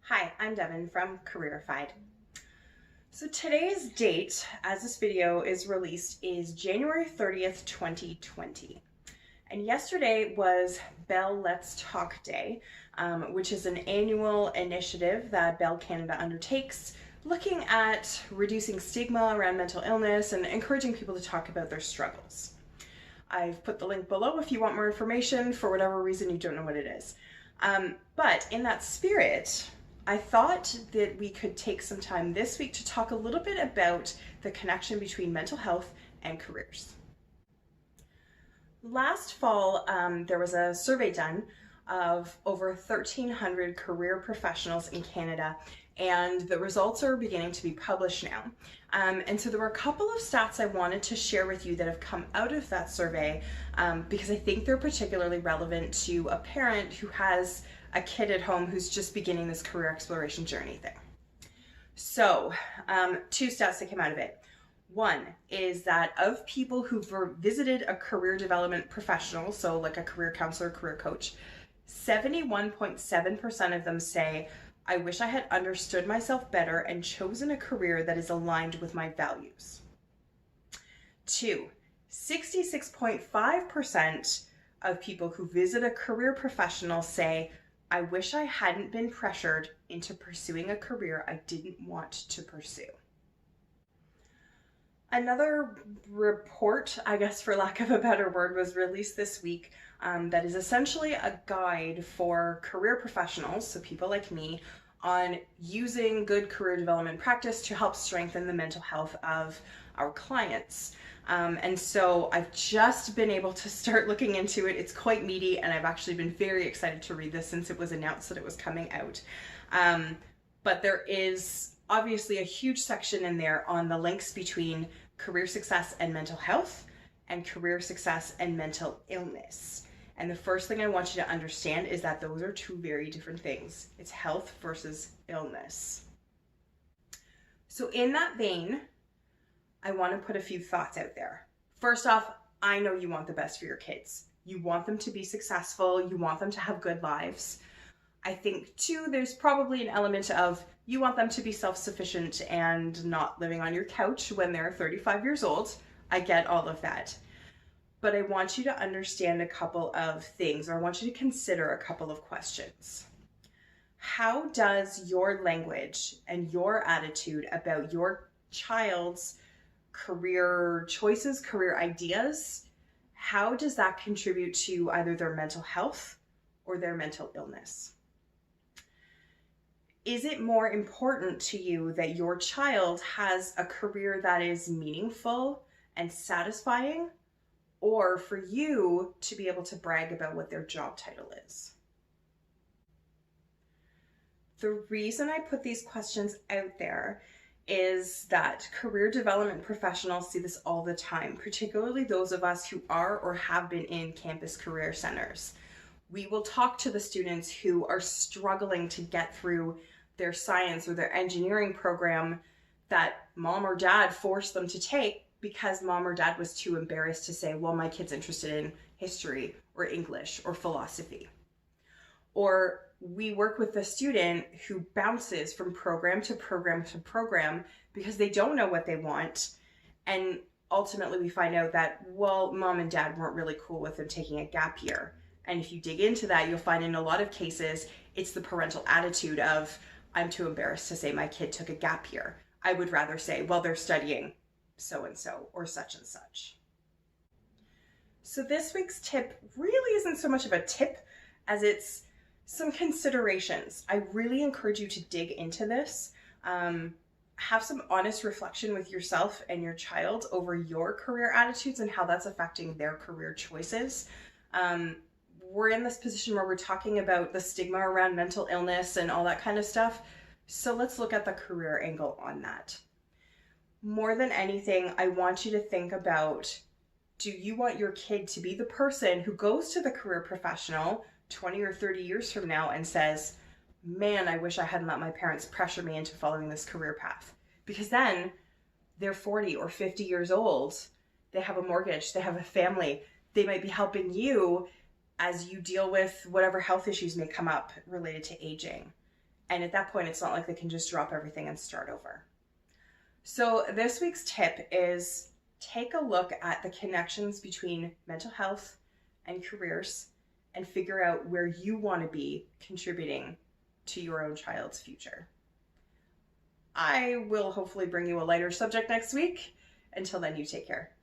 Hi, I'm Devin from Careerified. So today's date, as this video is released, is January 30th, 2020. And yesterday was Bell Let's Talk Day, which is an annual initiative that Bell Canada undertakes looking at reducing stigma around mental illness and encouraging people to talk about their struggles. I've put the link below if you want more information for whatever reason you don't know what it is. But in that spirit, I thought that we could take some time this week to talk a little bit about the connection between mental health and careers. Last fall, there was a survey done of over 1,300 career professionals in Canada, and the results are beginning to be published now. And so there were a couple of stats I wanted to share with you that have come out of that survey because I think they're particularly relevant to a parent who has a kid at home who's just beginning this career exploration journey thing. So, two stats that came out of it. One is that of people who've visited a career development professional, so like a career counselor, career coach, 71.7% of them say, I wish I had understood myself better and chosen a career that is aligned with my values. Two, 66.5% of people who visit a career professional say, I wish I hadn't been pressured into pursuing a career I didn't want to pursue. Another report, I guess for lack of a better word, was released this week that is essentially a guide for career professionals, so people like me, on using good career development practice to help strengthen the mental health of our clients. And so I've just been able to start looking into it. It's quite meaty, and I've actually been very excited to read this since it was announced that it was coming out. But there is obviously a huge section in there on the links between career success and mental health and career success and mental illness. And the first thing I want you to understand is that those are two very different things. It's health versus illness. So in that vein, I want to put a few thoughts out there. First off, I know you want the best for your kids. You want them to be successful. You want them to have good lives. I think too, there's probably an element of you want them to be self-sufficient and not living on your couch when they're 35 years old. I get all of that. But I want you to understand a couple of things, or I want you to consider a couple of questions. How does your language and your attitude about your child's career choices, career ideas, how does that contribute to either their mental health or their mental illness? Is it more important to you that your child has a career that is meaningful and satisfying, or for you to be able to brag about what their job title is? The reason I put these questions out there is that career development professionals see this all the time, particularly those of us who are or have been in campus career centers. We will talk to the students who are struggling to get through their science or their engineering program that mom or dad forced them to take because mom or dad was too embarrassed to say, well, my kid's interested in history or English or philosophy. Or we work with the student who bounces from program to program to program because they don't know what they want. And ultimately we find out that, well, mom and dad weren't really cool with them taking a gap year. And if you dig into that, you'll find in a lot of cases, it's the parental attitude of, I'm too embarrassed to say my kid took a gap year. I would rather say, well, they're studying so-and-so or such and such. So this week's tip really isn't so much of a tip as it's some considerations. I really encourage you to dig into this. Have some honest reflection with yourself and your child over your career attitudes and how that's affecting their career choices. We're in this position where we're talking about the stigma around mental illness and all that kind of stuff. So let's look at the career angle on that. More than anything, I want you to think about, do you want your kid to be the person who goes to the career professional 20 or 30 years from now and says, man, I wish I hadn't let my parents pressure me into following this career path? Because then they're 40 or 50 years old, they have a mortgage, they have a family, they might be helping you as you deal with whatever health issues may come up related to aging. And at that point, it's not like they can just drop everything and start over. So this week's tip is take a look at the connections between mental health and careers and figure out where you want to be contributing to your own child's future. I will hopefully bring you a lighter subject next week. Until then, you take care.